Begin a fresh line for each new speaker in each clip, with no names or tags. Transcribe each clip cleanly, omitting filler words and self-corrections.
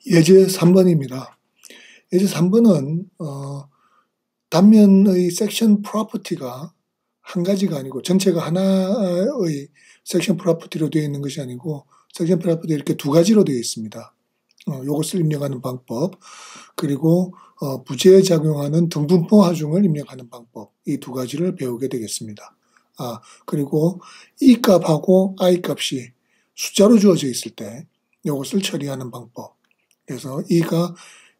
예제 3번입니다. 예제 3번은 단면의 섹션 프로퍼티가 한 가지가 아니고 전체가 하나의 섹션 프로퍼티로 되어 있는 것이 아니고 섹션 프로퍼티 이렇게 두 가지로 되어 있습니다. 이것을 입력하는 방법, 그리고 부재에 작용하는 등분포 하중을 입력하는 방법, 이 두 가지를 배우게 되겠습니다. 그리고 이 값하고 i 값이 숫자로 주어져 있을 때 이것을 처리하는 방법. 그래서 이가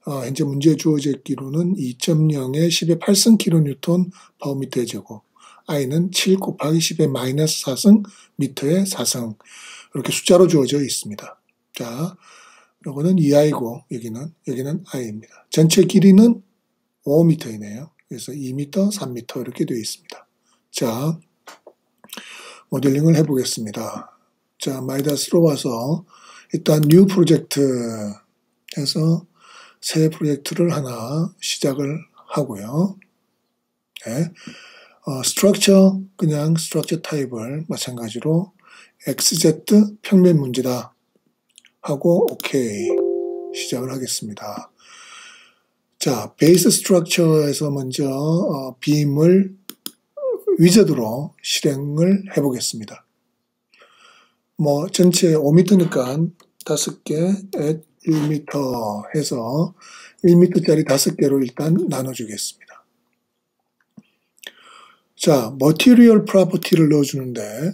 현재 문제에 주어져 있기로는 2.0의 10의 8승 kN 파워미터의 제곱, i는 7 곱하기 10의 마이너스 4승 미터의 4승, 이렇게 숫자로 주어져 있습니다. 자, 요거는 2i고 여기는 i입니다. 전체 길이는 5m이네요. 그래서 2m, 3m 이렇게 되어 있습니다. 자, 모델링을 해보겠습니다. 자, 마이다스로 와서 일단 뉴 프로젝트 해서 새 프로젝트를 하나 시작을 하고요. 네. 스트럭처, 그냥 스트럭처 타입을 마찬가지로 XZ 평면 문제다 하고 오케이 시작을 하겠습니다. 자, 베이스 스트럭처에서 먼저 빔을 위저드로 실행을 해보겠습니다. 전체 5m니까 5개 at 1m 해서 1m짜리 5개로 일단 나눠주겠습니다. 자, Material Property를 넣어주는데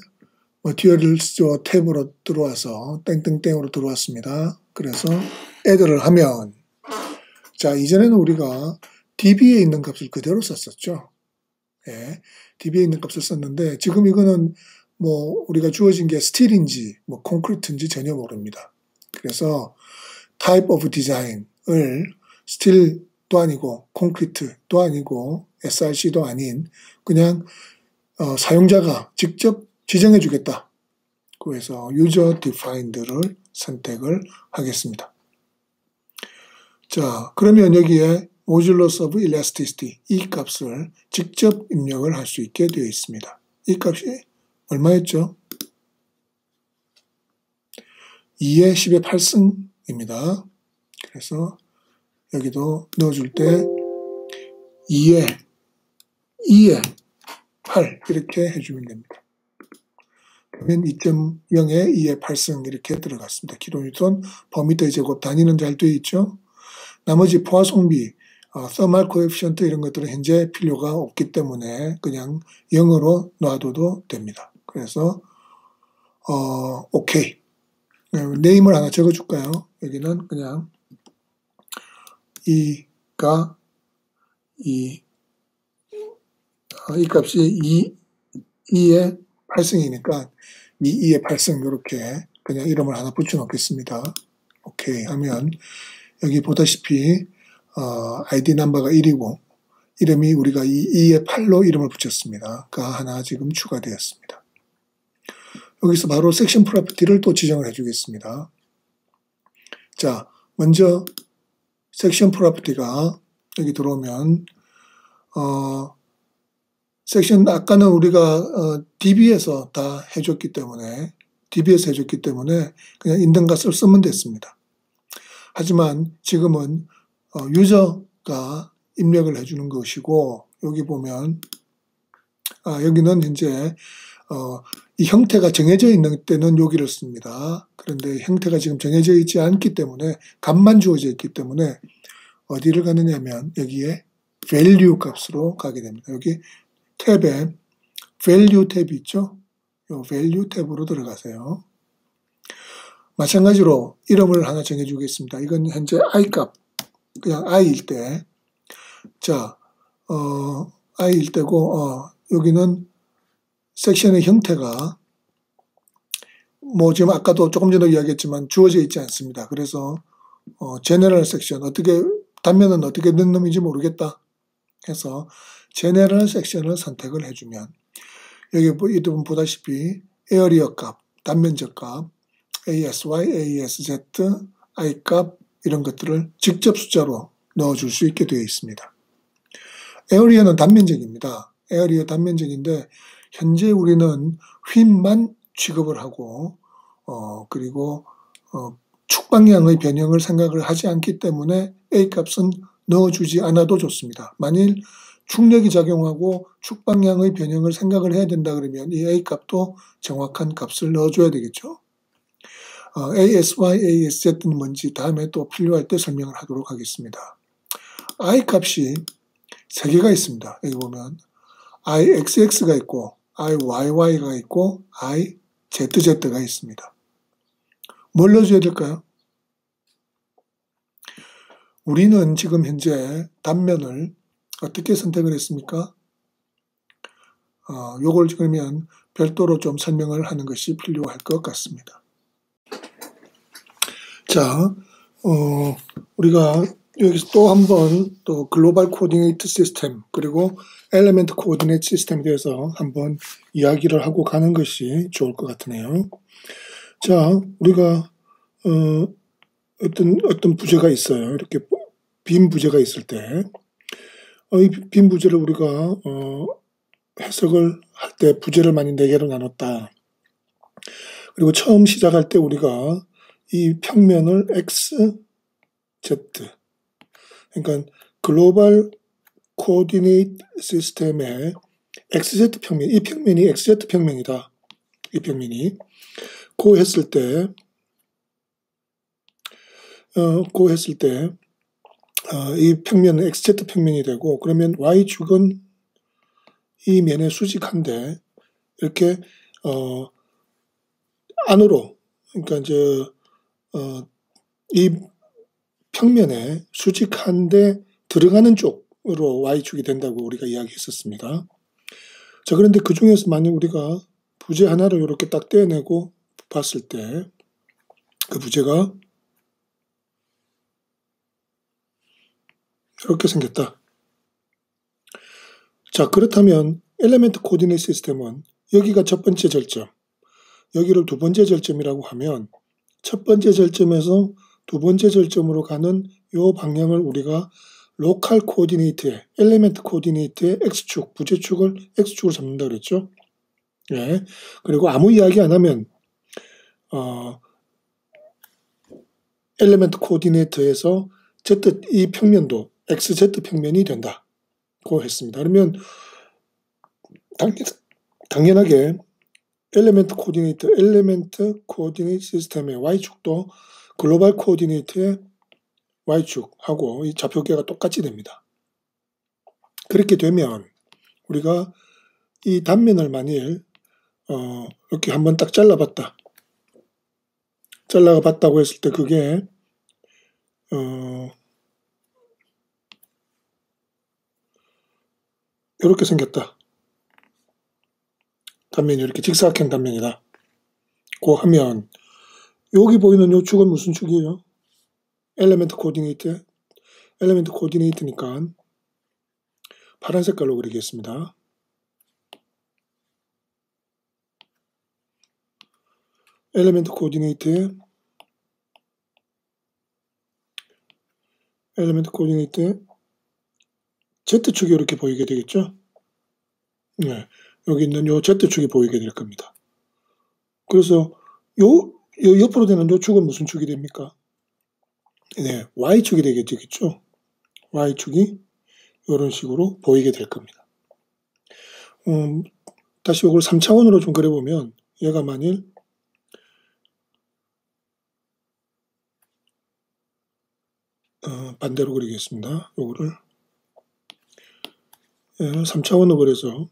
Materials 탭으로 들어와서 땡땡땡으로 들어왔습니다. 그래서 add를 하면, 자, 이전에는 우리가 db에 있는 값을 그대로 썼었죠. 예, db에 있는 값을 썼는데 지금 이거는 우리가 주어진 게 스틸인지 콘크리트인지 전혀 모릅니다. 그래서 type of design을 스틸도 아니고 콘크리트도 아니고 SRC도 아닌 그냥 사용자가 직접 지정해 주겠다. 그래서 user defined를 선택을 하겠습니다. 자, 그러면 여기에 modulus of elasticity, 이 값을 직접 입력을 할 수 있게 되어 있습니다. 이 값이 얼마였죠? 2의 10의 8승입니다. 그래서 여기도 넣어줄 때 2의 8 이렇게 해주면 됩니다. 그러면 2.0에 2의 8승 이렇게 들어갔습니다. 킬로뉴턴 퍼미터의 제곱 단위는 잘 되어 있죠. 나머지 포화송비, 서멀 코에피션트 이런 것들은 현재 필요가 없기 때문에 그냥 0으로 놔둬도 됩니다. 그래서 오케이. 네임을 하나 적어줄까요? 여기는 그냥 이 값이 2의 8승이니까 2의 8승 이렇게 그냥 이름을 하나 붙여놓겠습니다. 오케이 하면 여기 보다시피 ID 넘버가 1이고 이름이 우리가 2의 8로 이름을 붙였습니다. 가 하나 지금 추가되었습니다. 여기서 바로 섹션 프로퍼티를 또 지정을 해주겠습니다. 자, 먼저 섹션 프로퍼티가 여기 들어오면 섹션 아까는 우리가 DB에서 다 해줬기 때문에 그냥 있는 값을 쓰면 됐습니다. 하지만 지금은 유저가 입력을 해주는 것이고 여기 보면 여기는 현재 이 형태가 정해져 있는 때는 여기를 씁니다. 그런데 형태가 지금 정해져 있지 않기 때문에 값만 주어져 있기 때문에 어디를 가느냐 하면 여기에 value 값으로 가게 됩니다. 여기 탭에 value 탭이 있죠. 이 value 탭으로 들어가세요. 마찬가지로 이름을 하나 정해주겠습니다. 이건 현재 i 값, 그냥 i일 때, 자, i일 때고 여기는 섹션의 형태가 지금 아까도 조금 전에 이야기했지만 주어져 있지 않습니다. 그래서 제너럴 섹션 단면은 어떻게 넣는 놈인지 모르겠다 해서 제너럴 섹션을 선택을 해주면 여기 보다시피 에어리어 값, 단면적 값, ASY, ASZ, I 값 이런 것들을 직접 숫자로 넣어줄 수 있게 되어 있습니다. 에어리어는 단면적입니다. 에어리어 단면적인데 현재 우리는 휨만 취급을 하고 그리고 축방향의 변형을 생각을 하지 않기 때문에 A값은 넣어주지 않아도 좋습니다. 만일 축력이 작용하고 축방향의 변형을 생각을 해야 된다 그러면 이 A값도 정확한 값을 넣어줘야 되겠죠. ASY, ASZ는 뭔지 다음에 또 필요할 때 설명을 하도록 하겠습니다. I 값이 3개가 있습니다. 여기 보면 IXX가 있고 IYY가 있고 IZZ가 있습니다. 뭘 넣어줘야 될까요? 우리는 지금 현재 단면을 어떻게 선택을 했습니까? 요걸 그러면 별도로 좀 설명을 하는 것이 필요할 것 같습니다. 자, 우리가 여기서 또 한 번 또 글로벌 코디네이트 시스템 그리고 엘리멘트 코디네이트 시스템에 대해서 한번 이야기를 하고 가는 것이 좋을 것 같으네요. 자, 우리가 어떤 부재가 있어요. 이렇게 빈 부재가 있을 때, 이 빈 부재를 우리가 해석을 할 때 부재를 많이 4개로 나눴다. 그리고 처음 시작할 때 우리가 이 평면을 X, Z, 그러니까 글로벌 코디네이트 시스템의 XZ 평면, 이 평면이 XZ 평면이다. 이 평면이. 고 했을 때, 이 평면은 XZ 평면이 되고, 그러면 Y축은 이 면에 수직한데, 이렇게, 안으로, 그러니까 이 평면에 수직한데 들어가는 쪽으로 Y축이 된다고 우리가 이야기했었습니다. 자, 그런데 그 중에서 만약 우리가 부재 하나를 이렇게 딱 떼어내고 봤을 때, 그 부재가 이렇게 생겼다. 자, 그렇다면 엘리멘트 코디네이트 시스템은 여기가 첫 번째 절점, 여기를 두 번째 절점이라고 하면 첫 번째 절점에서 두 번째 절점으로 가는 이 방향을 우리가 로컬 코디네이트의 엘리멘트 코디네이트의 X축, 부재축을 X축으로 잡는다 그랬죠. 예. 그리고 아무 이야기 안 하면 엘리멘트 코디네이트에서 Z 이 평면도 XZ 평면이 된다고 했습니다. 그러면 당연하게 엘리멘트 코디네이트 시스템의 Y축도 글로벌 코디네이트의 Y축하고 이 좌표계가 똑같이 됩니다. 그렇게 되면 우리가 이 단면을 만일 이렇게 한번 딱 잘라봤다고 했을 때 그게 이렇게 생겼다. 단면이 이렇게 직사각형 단면이다. 고 하면 여기 보이는 이 축은 무슨 축이에요? 엘리멘트 코디네이트니까 파란 색깔로 그리겠습니다. 엘리멘트 코디네이트의 Z축이 이렇게 보이게 되겠죠? 네, 여기 있는 요 Z축이 보이게 될 겁니다. 그래서 요 옆으로 되는 요 축은 무슨 축이 됩니까? 네, Y축이 되겠죠? Y축이 이런 식으로 보이게 될 겁니다. 다시 이걸 3차원으로 좀 그려보면 얘가 만일 반대로 그리겠습니다. 요거를 3차원으로 그려서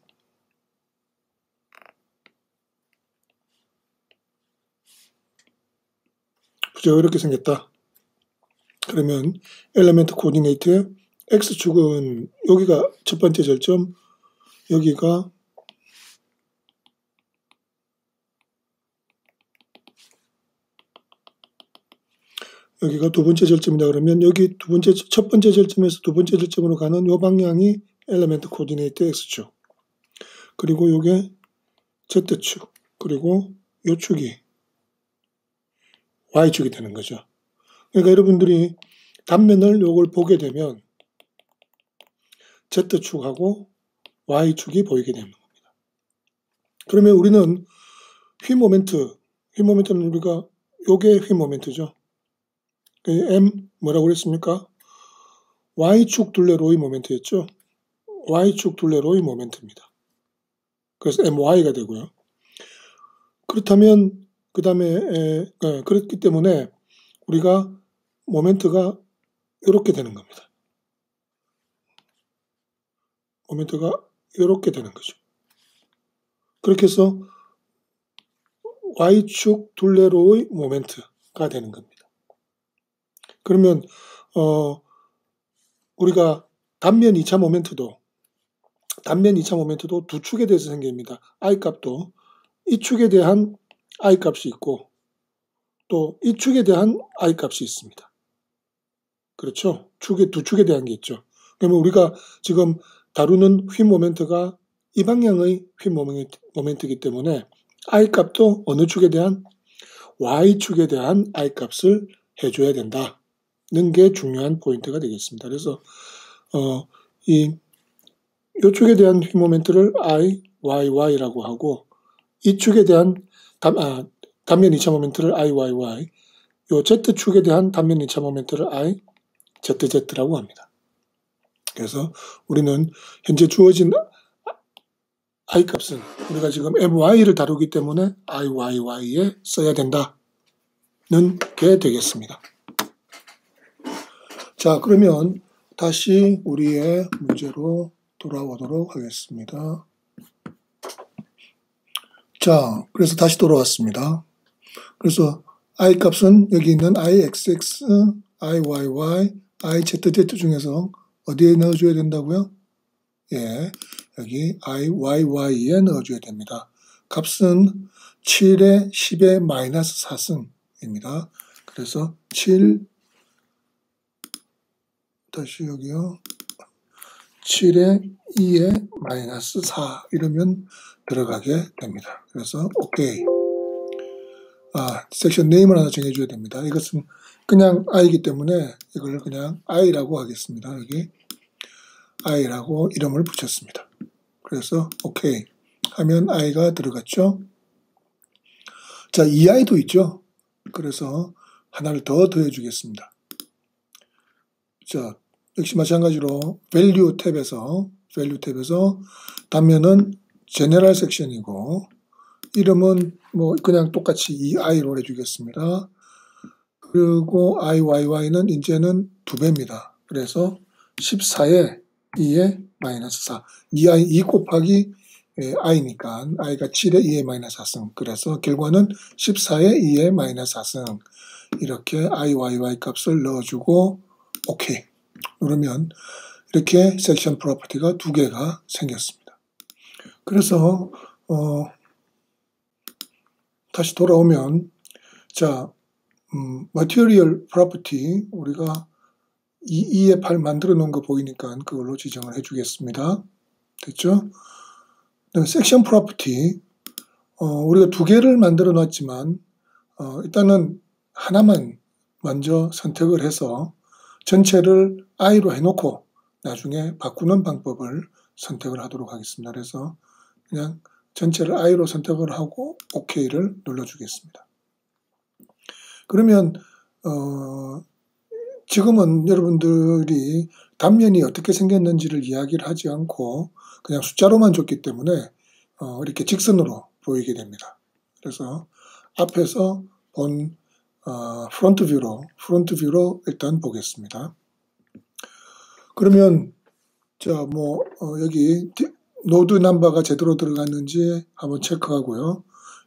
부재가 이렇게 생겼다. 그러면 엘리멘트 코디네이트의 X축은 여기가 첫 번째 절점, 여기가 두 번째 절점이다 그러면 여기 첫 번째 절점에서 두 번째 절점으로 가는 요 방향이 엘리멘트 코디네이트 X축. 그리고 요게 Z축. 그리고 요 축이 Y축이 되는 거죠. 그러니까 여러분들이 단면을 요걸 보게 되면 Z축하고 Y축이 보이게 되는 겁니다. 그러면 우리는 휘모멘트는 우리가 요게 휘모멘트죠. M 뭐라고 그랬습니까? Y축 둘레로의 모멘트였죠. Y축 둘레로의 모멘트입니다. 그래서 MY가 되고요. 그렇다면 그 다음에 그렇기 때문에 우리가 모멘트가 이렇게 되는 겁니다. 모멘트가 이렇게 되는 거죠. 그렇게 해서 Y축 둘레로의 모멘트가 되는 겁니다. 그러면 우리가 단면 2차 모멘트도 두 축에 대해서 생깁니다. I 값도 이 축에 대한 I 값이 있고 또 이 축에 대한 I 값이 있습니다. 그렇죠? 두 축에 대한 게 있죠. 그러면 우리가 지금 다루는 휨 모멘트가 이 방향의 휨 모멘트이기 때문에 I 값도 어느 축에 대한 Y축에 대한 I 값을 해줘야 된다는 게 중요한 포인트가 되겠습니다. 그래서 이 축에 대한 휨 모멘트를 I, YY라고 하고 이 축에 대한 단면 2차 모멘트를 IYY, 요 Z축에 대한 단면 2차 모멘트를 IZZ라고 합니다. 그래서 우리는 현재 주어진 I 값은 우리가 지금 MY를 다루기 때문에 IYY에 써야 된다는 게 되겠습니다. 자, 그러면 다시 우리의 문제로 돌아오도록 하겠습니다. 자, 그래서 다시 돌아왔습니다. 그래서 I 값은 여기 있는 IXX, IYY, IZZ 중에서 어디에 넣어줘야 된다고요? 예, 여기 IYY에 넣어줘야 됩니다. 값은 7에 10의 마이너스 4승입니다. 그래서 7, 다시 여기요. 7에 2의 마이너스 4 이러면 들어가게 됩니다. 그래서 오케이. 섹션 네임을 하나 정해줘야 됩니다. 이것은 그냥 I이기 때문에 이걸 그냥 I라고 하겠습니다. 여기 I라고 이름을 붙였습니다. 그래서 오케이 하면 I가 들어갔죠. 자, EI도 있죠. 그래서 하나를 더 더해주겠습니다. 자, 역시 마찬가지로 value 탭에서 단면은 general 섹션이고 이름은 뭐 그냥 똑같이 EI로 해주겠습니다. 그리고 IYY는 이제는 2배입니다. 그래서 14에 2의 마이너스 4. 2 곱하기 I니까 I가 7에 2의 마이너스 4승. 그래서 결과는 14에 2의 마이너스 4승. 이렇게 IYY 값을 넣어주고 오케이. 누르면 이렇게 섹션 프로퍼티가 2개가 생겼습니다. 그래서 다시 돌아오면 자, material property 우리가 2의 8 만들어 놓은 거 보이니까 그걸로 지정을 해주겠습니다. 됐죠? 섹션 프로퍼티 우리가 2개를 만들어 놨지만 일단은 하나만 먼저 선택을 해서 전체를 I로 해놓고 나중에 바꾸는 방법을 선택을 하도록 하겠습니다. 그래서 그냥 전체를 I로 선택을 하고 OK를 눌러주겠습니다. 그러면 지금은 여러분들이 단면이 어떻게 생겼는지를 이야기를 하지 않고 그냥 숫자로만 줬기 때문에 이렇게 직선으로 보이게 됩니다. 그래서 앞에서 본 프론트 뷰로 일단 보겠습니다. 그러면 자, 여기 노드 넘버가 제대로 들어갔는지 한번 체크하고요.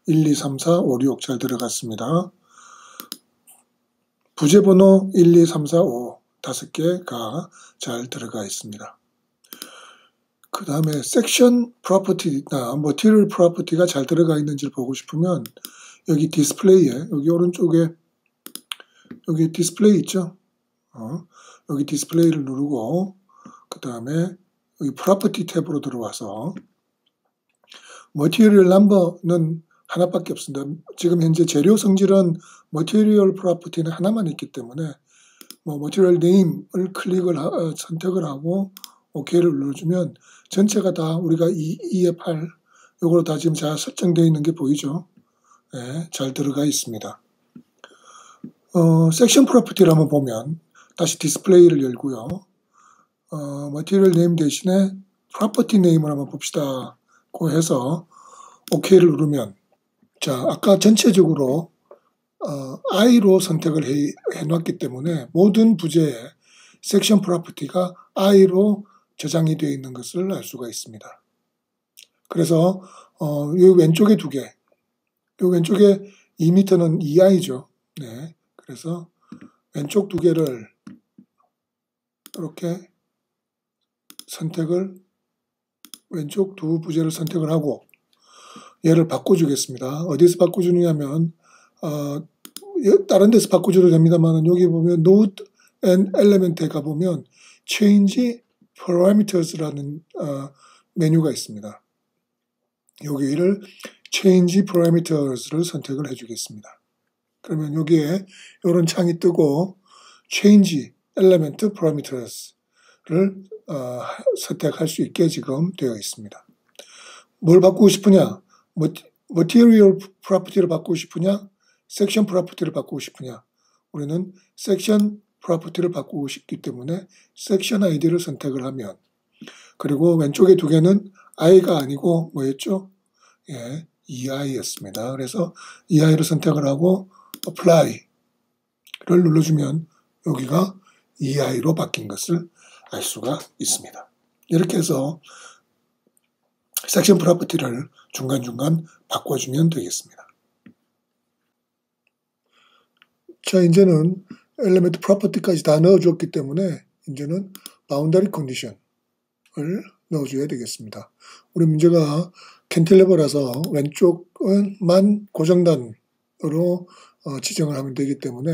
1, 2, 3, 4, 5, 6 잘 들어갔습니다. 부재번호 1, 2, 3, 4, 5 5개가 잘 들어가 있습니다. 그 다음에 섹션 프로퍼티나 머티리얼 프로퍼티가 잘 들어가 있는지를 보고 싶으면 여기 디스플레이에 여기 오른쪽에 여기 디스플레이 있죠? 여기 디스플레이를 누르고 그 다음에 여기 프로퍼티 탭으로 들어와서 머티리얼 넘버는 하나밖에 없습니다. 지금 현재 재료 성질은 머티리얼 프로퍼티는 하나만 있기 때문에 머티리얼 네임을 선택을 하고 OK를 눌러주면 전체가 다 우리가 2의 8 요거로 다 지금 잘 설정되어 있는 게 보이죠? 네, 잘 들어가 있습니다. 섹션 프로퍼티를 한번 보면 다시 디스플레이를 열고요. material name 대신에 property name을 한번 봅시다. 고 해서 OK를 누르면 자, 아까 전체적으로 I로 선택을 해놨기 때문에 모든 부재에 섹션 프로퍼티가 I로 저장이 되어 있는 것을 알 수가 있습니다. 그래서 이 왼쪽에 두 개, 이 왼쪽에 2m는 2i죠. 네, 그래서 왼쪽 두 개를 이렇게 왼쪽 두 부재를 선택을 하고 얘를 바꿔주겠습니다. 어디서 바꿔주느냐면 다른 데서 바꿔줘도 됩니다만 여기 보면 Node and Element에 가보면 Change Parameters라는 메뉴가 있습니다. 여기를 Change Parameters를 선택을 해주겠습니다. 그러면 여기에 이런 창이 뜨고 Change Element Parameters를 선택할 수 있게 지금 되어 있습니다. 뭘 바꾸고 싶으냐? Material Property를 바꾸고 싶으냐? Section Property를 바꾸고 싶으냐? 우리는 Section Property를 바꾸고 싶기 때문에 Section ID를 선택을 하면 그리고 왼쪽에 두 개는 i가 아니고 뭐였죠? 예, EI였습니다. 그래서 EI를 선택을 하고 Apply를 눌러주면 여기가 EI로 바뀐 것을 알 수가 있습니다. 이렇게 해서 섹션 프로퍼티를 중간중간 바꿔주면 되겠습니다. 자, 이제는 엘리멘트 프로퍼티까지 다 넣어줬기 때문에 이제는 바운더리 컨디션을 넣어줘야 되겠습니다. 우리 문제가 캔틸레버라서 왼쪽만 고정단으로 지정을 하면 되기 때문에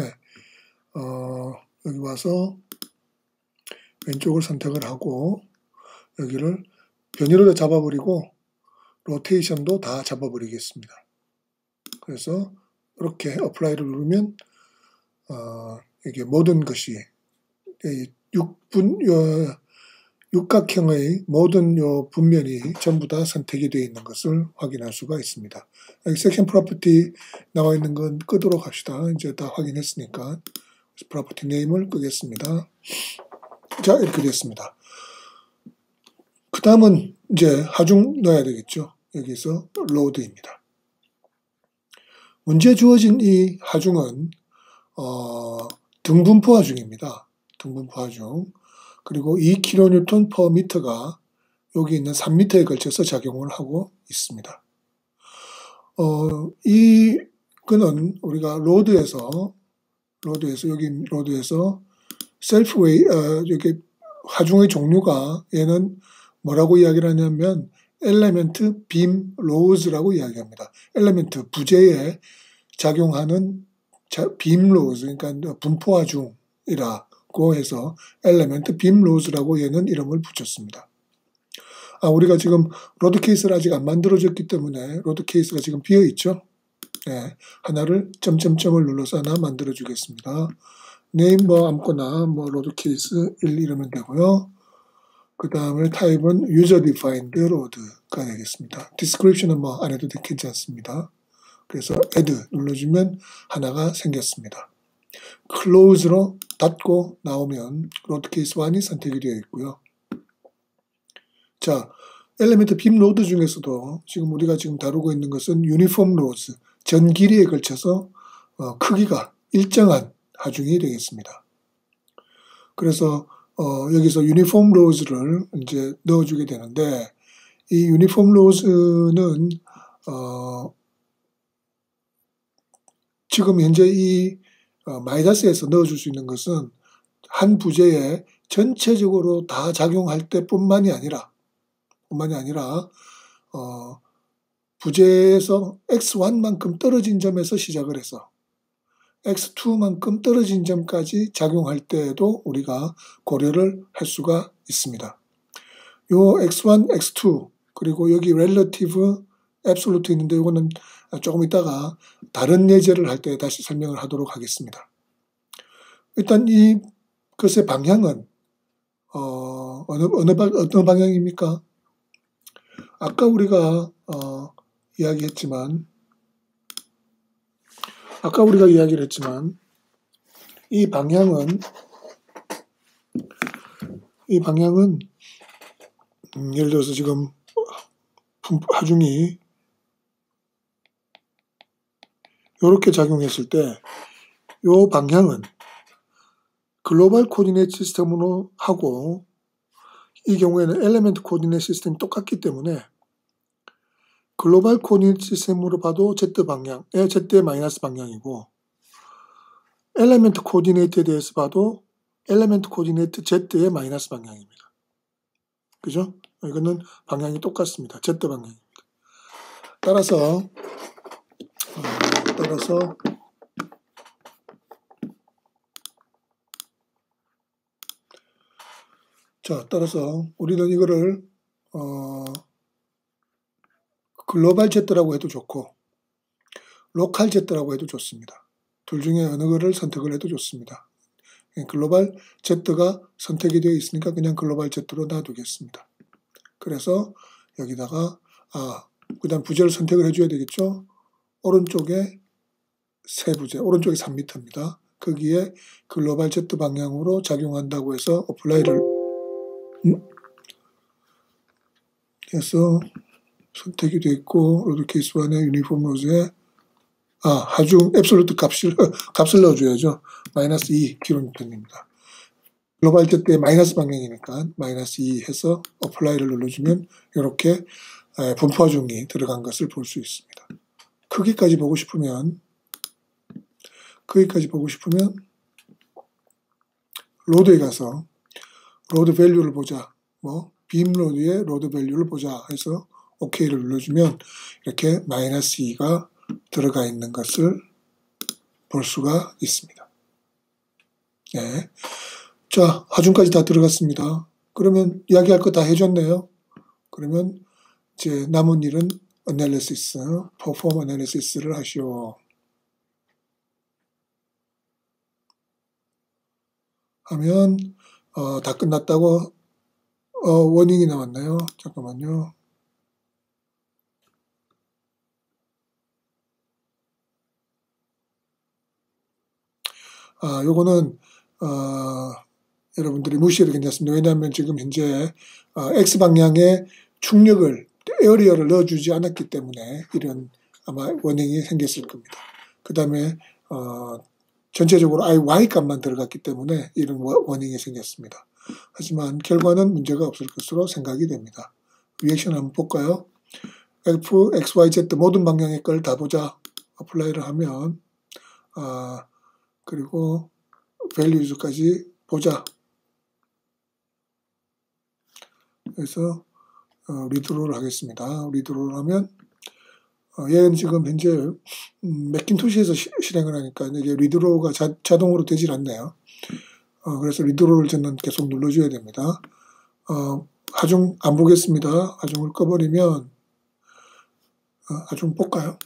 여기 와서 왼쪽을 선택을 하고 여기를 변이로 잡아버리고 로테이션도 다 잡아버리겠습니다. 그래서 이렇게 어플라이를 누르면 이게 모든 것이 육각형의 모든 요 분면이 전부 다 선택이 되어 있는 것을 확인할 수가 있습니다. 여기 섹션 프로퍼티 나와 있는 건 끄도록 합시다. 이제 다 확인했으니까 프로퍼티 네임을 끄겠습니다. 자, 이렇게 됐습니다. 그 다음은 이제 하중 넣어야 되겠죠. 여기서 로드입니다. 문제 주어진 이 하중은 등분포 하중입니다. 등분포 하중. 그리고 2kN/m가 여기 있는 3m에 걸쳐서 작용을 하고 있습니다. 이거는 우리가 로드에서 셀프 웨이 여기 하중의 종류가 얘는 뭐라고 이야기를 하냐면 엘리멘트 빔 로우즈라고 이야기합니다. 엘리멘트 부재에 작용하는 빔 로우즈, 그러니까 분포 하중이라고 해서 엘리멘트 빔 로우즈라고 얘는 이름을 붙였습니다. 우리가 지금 로드 케이스를 아직 안 만들어졌기 때문에 로드 케이스가 지금 비어 있죠. 네, 하나를 점점점을 눌러서 하나 만들어 주겠습니다. 네임 뭐 아무거나 뭐 로드 케이스 1 이러면 되고요. 그 다음에 타입은 user defined load가 되겠습니다. description은 뭐 안 해도 괜찮습니다. 그래서 add 눌러주면 하나가 생겼습니다. close로 닫고 나오면 로드 케이스 1이 선택이 되어 있고요. 자, 엘리멘트 빔 로드 중에서도 지금 우리가 지금 다루고 있는 것은 유니폼 로즈, 전 길이에 걸쳐서 크기가 일정한 하중이 되겠습니다. 그래서 여기서 유니폼 로즈를 이제 넣어주게 되는데 이 유니폼 로즈는 지금 현재 이 마이다스에서 넣어줄 수 있는 것은 한 부재에 전체적으로 다 작용할 때뿐만이 아니라 부재에서 x1만큼 떨어진 점에서 시작을 해서 x2만큼 떨어진 점까지 작용할 때에도 우리가 고려를 할 수가 있습니다. 요 x1, x2 그리고 여기 relative, absolute 있는데 이거는 조금 이따가 다른 예제를 할 때 다시 설명을 하도록 하겠습니다. 일단 이 것의 방향은 어떤 방향입니까? 아까 우리가 이야기를 했지만 이 방향은 예를 들어서 지금 하중이 이렇게 작용했을 때 이 방향은 글로벌 코디네이트 시스템으로 하고 이 경우에는 엘리멘트 코디네이트 시스템이 똑같기 때문에 글로벌 코디네이트 시스템으로 봐도 Z방향, Z의 마이너스 방향이고 엘리멘트 코디네이트에 대해서 봐도 엘리멘트 코디네이트 Z의 마이너스 방향입니다. 그죠? 이거는 방향이 똑같습니다. Z 방향입니다. 따라서 우리는 이거를 글로벌 Z라고 해도 좋고 로컬 Z라고 해도 좋습니다. 둘 중에 어느 거를 선택을 해도 좋습니다. 글로벌 Z가 선택이 되어 있으니까 그냥 글로벌 Z로 놔두겠습니다. 그래서 여기다가 그 다음 부재를 선택을 해줘야 되겠죠. 오른쪽에 세 부재, 오른쪽에 3m입니다. 거기에 글로벌 Z 방향으로 작용한다고 해서 어플라이를 해서 선택이 됐고 로드 케이스 1의 유니폼 로즈에 하중 앱솔루트 값을 넣어줘야죠. 마이너스 2kN입니다. 글로벌 Z의 마이너스 방향이니까 마이너스 2 해서 어플라이를 눌러주면 이렇게 분포 하중이 들어간 것을 볼 수 있습니다. 크기까지 보고 싶으면 로드에 가서 로드 밸류를 보자. 빔 로드의 로드 밸류를 보자 해서 OK를 눌러주면 이렇게 마이너스 2가 들어가 있는 것을 볼 수가 있습니다. 네. 자, 하중까지 다 들어갔습니다. 그러면 이야기할 거 다 해줬네요. 그러면 이제 남은 일은 어널리시스, 퍼폼 어널리시스를 하시오. 하면 다 끝났다고 워닝이 나왔나요? 잠깐만요. 요거는 여러분들이 무시해도 괜찮습니다. 왜냐하면 지금 현재 X방향에 충력을 에어리어를 넣어주지 않았기 때문에 이런 아마 워닝이 생겼을 겁니다. 그 다음에 전체적으로 Y 값만 들어갔기 때문에 이런 워닝이 생겼습니다. 하지만 결과는 문제가 없을 것으로 생각이 됩니다. 리액션 한번 볼까요? F, X, Y, Z 모든 방향의 걸 다 보자. 어플라이를 하면 그리고 values까지 보자. 그래서 리드로우를 하겠습니다. 리드로우를 하면 얘는 지금 현재 맥킨토시에서 실행을 하니까 이게 리드로우가 자동으로 되질 않네요. 그래서 리드로우를 저는 계속 눌러줘야 됩니다. 하중 안 보겠습니다. 하중을 꺼버리면 하중 볼까요?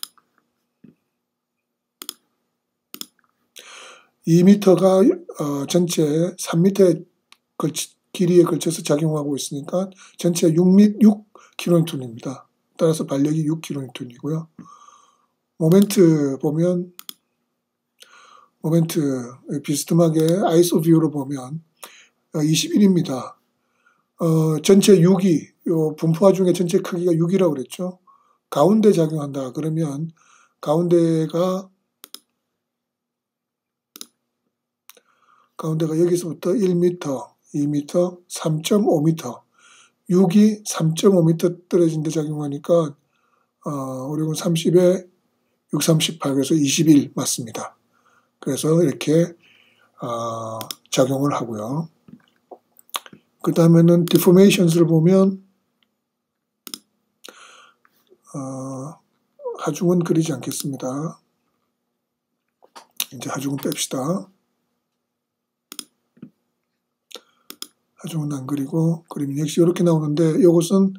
2m가 전체 3m의 길이에 걸쳐서 작용하고 있으니까 전체 6kN입니다. 따라서 발력이 6kN이고요. 모멘트 보면 비스듬하게 아이소 뷰로 보면 21입니다. 전체 6이 요 분포화 중에 전체 크기가 6이라고 그랬죠. 가운데 작용한다. 그러면 가운데가 여기서부터 1m, 2m, 3.5m, 6이 3.5m 떨어진 데 작용하니까 우리는 30에 6, 38, 그래서 21 맞습니다. 그래서 이렇게 작용을 하고요. 그 다음에는 디포메이션스를 보면 하중은 그리지 않겠습니다. 이제 하중은 뺍시다. 하중은 안 그리고 그림 역시 이렇게 나오는데 이것은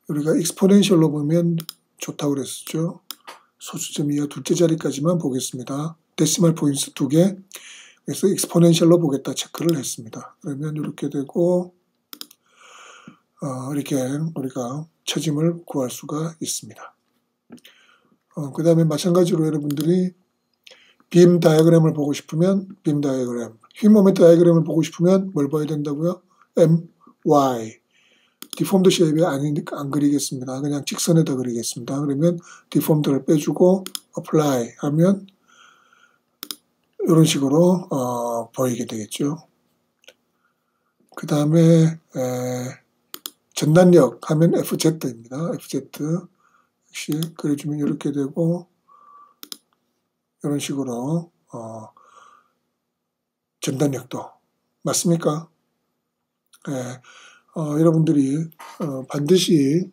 우리가 익스포넨셜로 보면 좋다고 그랬었죠. 소수점 이하 둘째 자리까지만 보겠습니다. 데시멀 포인트 2개. 그래서 익스포넨셜로 보겠다 체크를 했습니다. 그러면 이렇게 되고 이렇게 우리가 처짐을 구할 수가 있습니다. 그 다음에 마찬가지로 여러분들이 빔 다이어그램을 보고 싶으면 빔 다이어그램, 휘 모멘트 다이어그램을 보고 싶으면 뭘 봐야 된다고요? MY. 디폼드 쉐입에 안 그리겠습니다. 그냥 직선에다 그리겠습니다. 그러면 디폼드를 빼주고 apply 하면 이런 식으로 보이게 되겠죠. 그 다음에 전단력 하면 FZ입니다. FZ 역시 그려주면 이렇게 되고 이런 식으로 전단력도 맞습니까? 여러분들이 반드시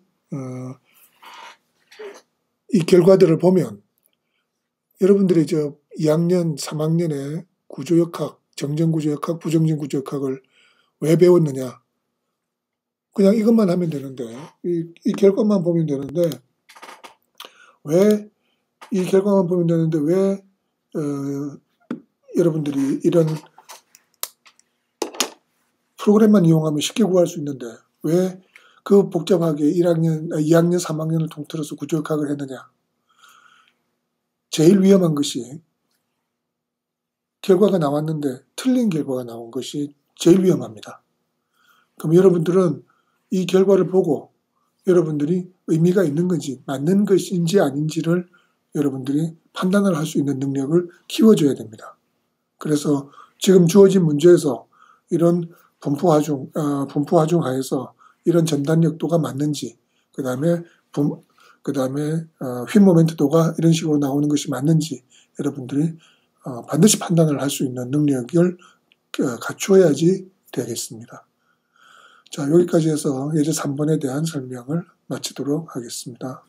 이 결과들을 보면 여러분들이 2학년, 3학년에 구조역학, 정전구조역학, 부정전구조역학을 왜 배웠느냐? 그냥 이것만 하면 되는데 이 결과만 보면 되는데 왜 이 결과만 보면 되는데 왜 여러분들이 이런 프로그램만 이용하면 쉽게 구할 수 있는데 왜 그 복잡하게 2학년, 3학년을 통틀어서 구조역학을 했느냐? 제일 위험한 것이 결과가 나왔는데 틀린 결과가 나온 것이 제일 위험합니다. 그럼 여러분들은 이 결과를 보고 여러분들이 의미가 있는 건지 맞는 것인지 아닌지를 여러분들이 판단을 할 수 있는 능력을 키워줘야 됩니다. 그래서 지금 주어진 문제에서 이런 분포하중 하에서 이런 전단력도가 맞는지, 그 다음에 휨 모멘트도가 이런 식으로 나오는 것이 맞는지 여러분들이 반드시 판단을 할 수 있는 능력을 갖추어야지 되겠습니다. 자, 여기까지 해서 예제 3번에 대한 설명을 마치도록 하겠습니다.